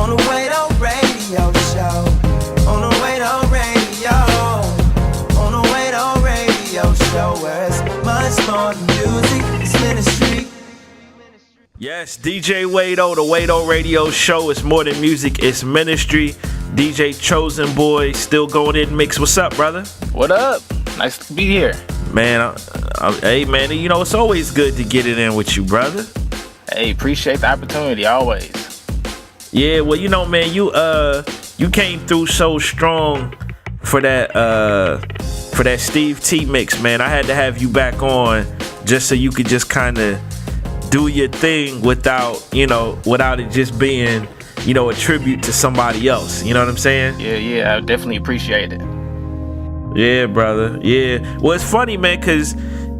On the Wade-O radio show. On the Wade-O radio. On the Wade-O radio show. Where it's much more than music, it's ministry. Yes, DJ Wade-O, the Wade-O radio show. It's more than music, it's ministry. DJ Chozyn boy, still going in mix. What's up, brother? What up? Nice to be here. Man, hey man, you know it's always good to get it in with you, brother. Hey, appreciate the opportunity always. Yeah, well, you know, man, you came through so strong for that Steve T mix, man. I had to have you back on just so you could just kind of do your thing without it just being, a tribute to somebody else. You know what I'm saying? Yeah, I definitely appreciate it. Yeah, brother. Yeah. Well, it's funny, man, because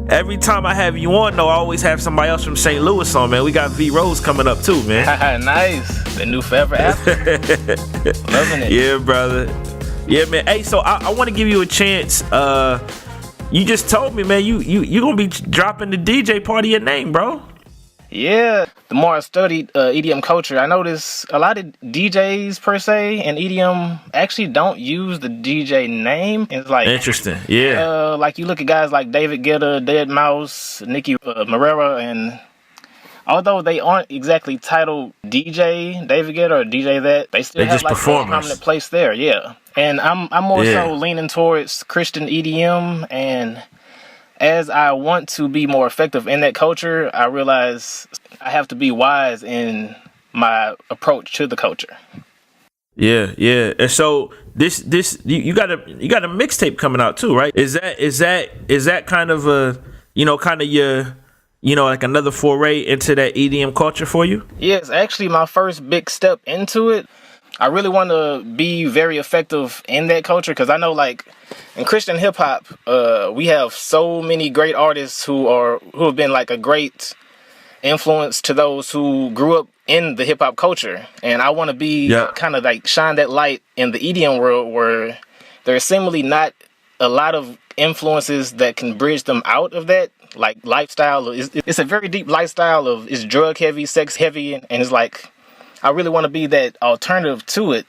every time I have you on, though, I always have somebody else from St. Louis on, man. We got V Rose coming up, too, man. Nice. The new Forever After. Loving it. Yeah, brother. Yeah, man. Hey, so I want to give you a chance. You just told me, man, you going to be dropping the DJ part of your name, bro. Yeah, the more I studied EDM culture, I noticed a lot of DJs per se and EDM actually don't use the DJ name. It's like interesting, yeah. Like you look at guys like David Guetta, Dead Mouse, Nicky Marrera, and although they aren't exactly titled DJ David Guetta or DJ that, they still have like a prominent place there. Yeah, and I'm more so leaning towards Christian EDM, and as I want to be more effective in that culture, I realize I have to be wise in my approach to the culture. Yeah. And so this you got a mixtape coming out too, right? Is that kind of a kind of your like another foray into that EDM culture for you? Yeah, it's actually my first big step into it. I really want to be very effective in that culture because I know, like, in Christian hip hop, we have so many great artists who have been like a great influence to those who grew up in the hip hop culture, and I want to be kind of like shine that light in the EDM world where there's seemingly not a lot of influences that can bridge them out of that like lifestyle. It's a very deep lifestyle of it's drug heavy, sex heavy, and it's like, I really want to be that alternative to it,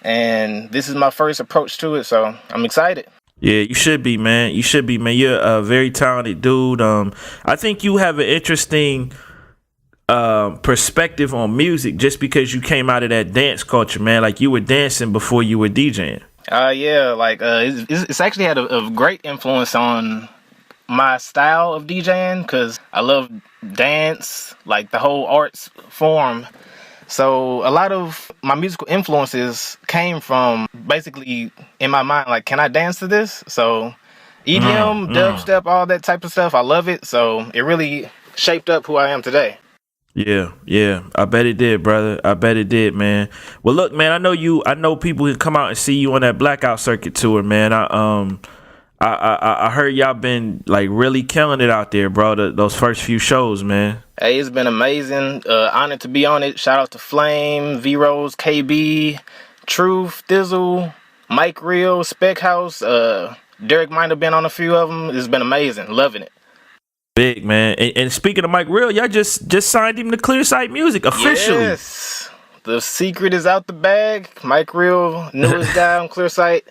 and this is my first approach to it, so I'm excited. Yeah, you should be, man. You're a very talented dude. I think you have an interesting perspective on music just because you came out of that dance culture, man. Like, you were dancing before you were DJing. Yeah, like it's actually had a great influence on my style of DJing because I love dance, like the whole arts form. So a lot of my musical influences came from basically in my mind, like, can I dance to this? So EDM, dubstep, all that type of stuff, I love it. So it really shaped up who I am today. Yeah. I bet it did, brother. I bet it did, man. Well, look, man, I know people can come out and see you on that Blackout circuit tour, man. I heard y'all been like really killing it out there, bro. Those first few shows, man. Hey, it's been amazing. Honored to be on it. Shout out to Flame, V Rose, KB, Truth, Thi'sl, MikeREAL, Spec House. Derek might have been on a few of them. It's been amazing. Loving it. Big, man. And speaking of MikeREAL, y'all just signed him to Clear Sight Music officially. Yes. The secret is out the bag. MikeREAL, newest guy on Clear Sight.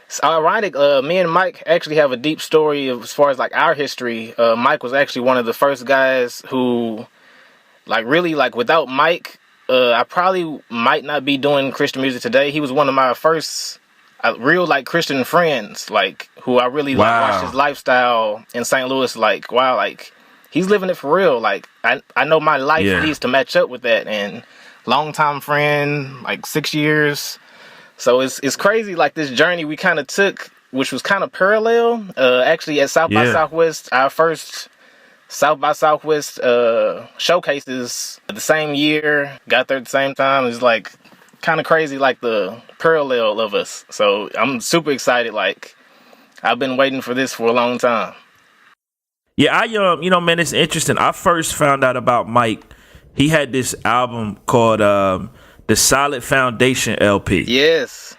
It's ironic, me and Mike actually have a deep story as far as like our history. Mike was actually one of the first guys who, like, really, like, without Mike, I probably might not be doing Christian music today. He was one of my first real, like, Christian friends, like, who I really like, watched his lifestyle in St. Louis. Like, wow, like, he's living it for real. Like, I know my life needs to match up with that. And longtime friend, like 6 years. So it's crazy, like, this journey we kind of took, which was kind of parallel. Actually, at South by Southwest, our first South by Southwest showcases the same year, got there at the same time. It's like kind of crazy, like the parallel of us. So I'm super excited. Like, I've been waiting for this for a long time. Yeah, man, it's interesting. I first found out about Mike. He had this album called the Solid Foundation LP. Yes.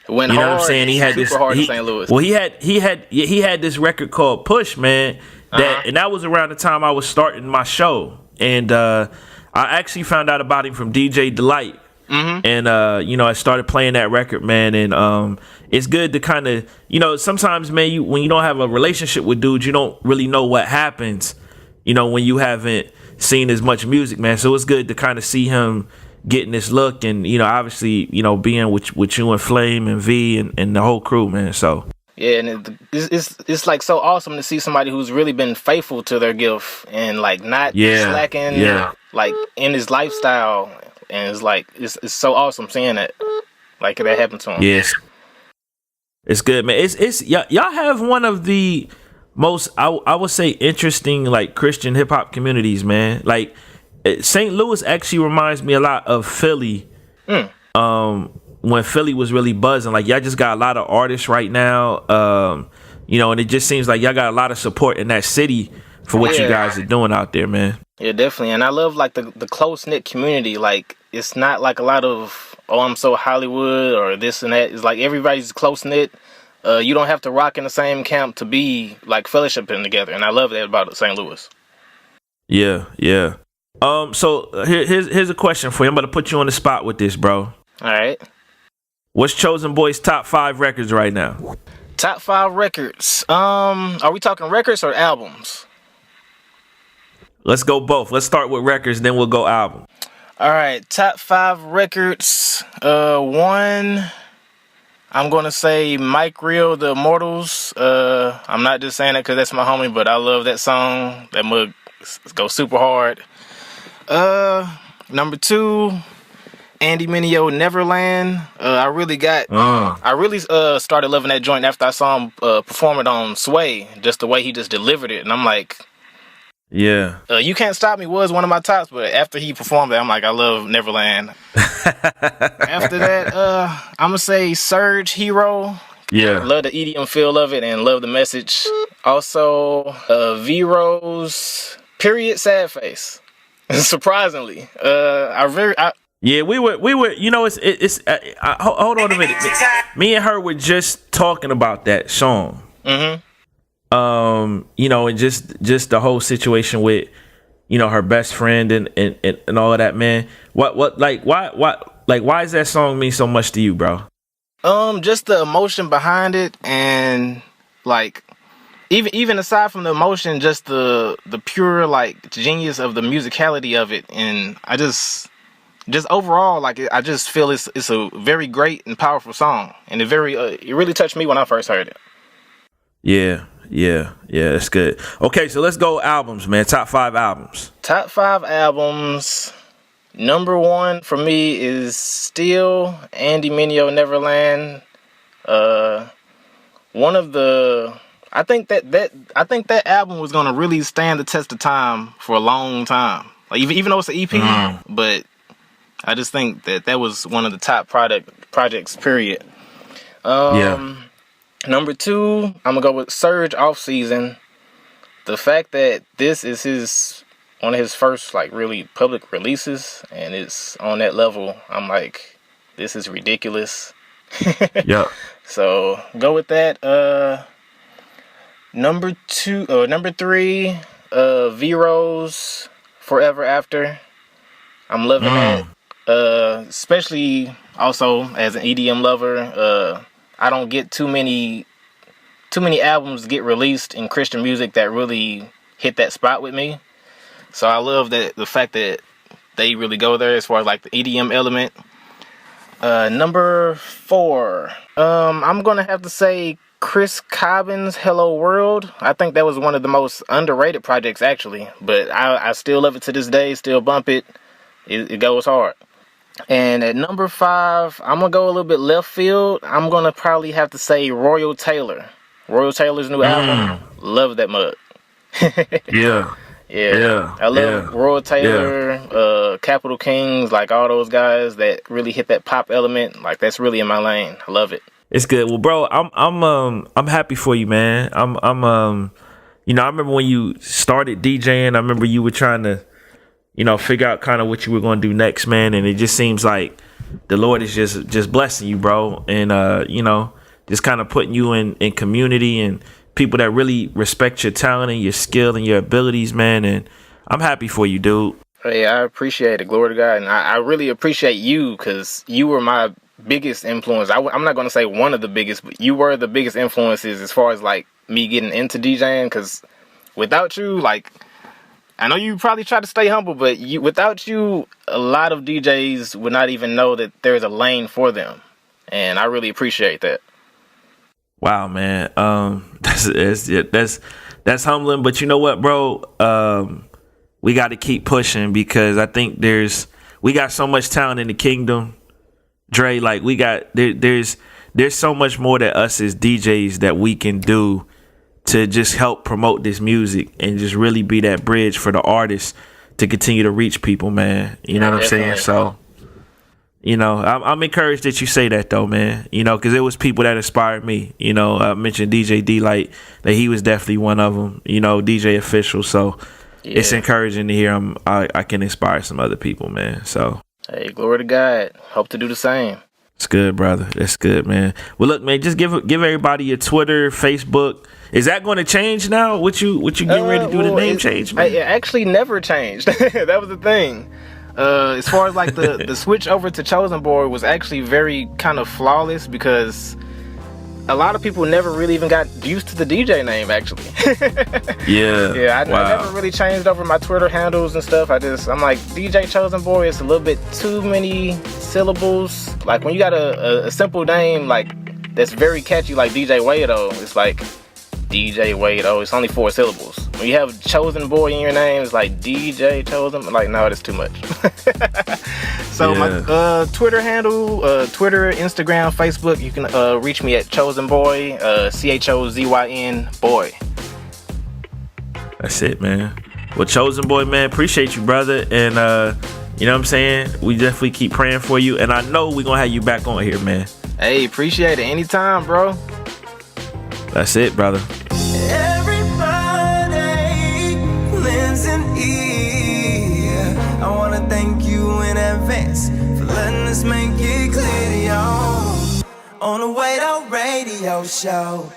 Went you know hard, what I'm saying? He had this hard in St. Louis. Well, he had this record called Push, man. And that was around the time I was starting my show. And I actually found out about him from DJ Delight. And you know, I started playing that record, man, and it's good to kind of, you know, sometimes, man, when you don't have a relationship with dudes, you don't really know what happens, you know, when you haven't seen as much music, man. So it's good to kind of see him getting this look, and you know, obviously, you know, being with you and Flame and V and the whole crew, man. So yeah, and it's like so awesome to see somebody who's really been faithful to their gift and like not slacking, like in his lifestyle, and it's like it's so awesome seeing that, like that happened to him. Yes, it's good, man. It's y'all have one of the most I would say interesting like Christian hip hop communities, man. Like St. Louis actually reminds me a lot of Philly. When Philly was really buzzing, like y'all just got a lot of artists right now, you know, and it just seems like y'all got a lot of support in that city for what you guys are doing out there, man. Yeah, definitely. And I love like the close knit community. Like it's not like a lot of I'm so Hollywood or this and that. It's like everybody's close knit. You don't have to rock in the same camp to be like fellowshipping together, and I love that about St. Louis. Yeah. So here's a question for you. I'm gonna put you on the spot with this, bro. All right. What's Chozyn Boy's top 5 records right now? Top 5 records. Are we talking records or albums? Let's go both. Let's start with records, then we'll go album. All right, top 5 records. 1, I'm gonna say MikeREAL, The Immortals. I'm not just saying it because that's my homie, but I love that song. That mug goes super hard. Number 2, Andy Mineo, Neverland. I really started loving that joint after I saw him perform it on Sway. Just the way he just delivered it, and I'm like, yeah. You Can't Stop Me was one of my tops, but after he performed it, I'm like, I love Neverland. After that, I'm gonna say Surge, Hero. Yeah. Love the EDM feel of it and love the message. Also, V-Rose, Period, Sad Face. Surprisingly, yeah, we were. You know, hold on a minute. Me and her were just talking about that song. You know, and just the whole situation with, you know, her best friend and all of that, man. Why does that song mean so much to you, bro? Just the emotion behind it, and like even aside from the emotion, just the pure like genius of the musicality of it, and I just overall, like, I just feel it's a very great and powerful song, and it really touched me when I first heard it. Yeah, that's good. Okay, so let's go albums, man. Top 5 albums. Top 5 albums. Number 1 for me is still Andy Mineo, Neverland. One of the I think that album was gonna really stand the test of time for a long time. Like even though it's an EP, but I just think that was one of the top projects, period. Number 2, I'm gonna go with Surge, Off Season. The fact that this is one of his first like really public releases, and it's on that level, I'm like, this is ridiculous. Yeah. So go with that. Number 3, V-Rose, Forever After. I'm loving that. Especially also as an EDM lover, I don't get too many albums get released in Christian music that really hit that spot with me. So I love that the fact that they really go there as far as like the EDM element. Number 4, I'm gonna have to say Chris Cobbin's Hello World. I think that was one of the most underrated projects actually, but I still love it to this day, still bump it. It goes hard. And at number 5, I'm gonna go a little bit left field. I'm gonna probably have to say Royal Taylor. Royal Taylor's new album. Love that mug. Yeah. I love Royal Taylor, Capital Kings, like all those guys that really hit that pop element. Like that's really in my lane. I love it. It's good. Well, bro, I'm happy for you, man. You know, I remember when you started DJing. I remember you were trying to, you know, figure out kind of what you were going to do next, man. And it just seems like the Lord is just blessing you, bro. And, you know, just kind of putting you in community and people that really respect your talent and your skill and your abilities, man. And I'm happy for you, dude. Hey, I appreciate it. Glory to God. And I really appreciate you because you were my biggest influence. I'm not going to say one of the biggest, but you were the biggest influences as far as like me getting into DJing because without you, like, I know you probably try to stay humble, but without you, a lot of DJs would not even know that there's a lane for them. And I really appreciate that. Wow, man. That's humbling, but you know what, bro? We got to keep pushing because I think we got so much talent in the kingdom, Dre. Like there's so much more that us as DJs that we can do to just help promote this music and just really be that bridge for the artists to continue to reach people, man. You know what I'm saying? So, you know, I'm encouraged that you say that though, man. You know, because it was people that inspired me. You know, I mentioned DJ D-Light, that he was definitely one of them. You know, DJ Official. So. Yeah. It's encouraging to hear I can inspire some other people, man. So, hey, glory to God. Hope to do the same. It's good, brother. That's good, man. Well, look, man, just give everybody your Twitter, Facebook. Is that going to change now? What you getting ready to do? The name change, man? It actually never changed. That was the thing. As far as like the switch over to Chozyn Boy was actually very kind of flawless because a lot of people never really even got used to the DJ name, actually. I never really changed over my Twitter handles and stuff. I'm like, DJ Chozyn Boy, it's a little bit too many syllables. Like, when you got a simple name, like, that's very catchy, like DJ Wado, it's like, DJ Wado, it's only 4 syllables. When you have Chozyn Boy in your name, it's like DJ Chozyn. Like, no, that's too much. So my Twitter handle, Twitter, Instagram, Facebook, you can reach me at Chozyn Boy, CHOZYN Boy. That's it, man. Well, Chozyn Boy, man, appreciate you, brother. And you know what I'm saying? We definitely keep praying for you. And I know we're going to have you back on here, man. Hey, appreciate it. Anytime, bro. That's it, brother. Everybody lends an ear. I wanna thank you in advance for letting us make it clear to y'all. On the Way Out Radio Show.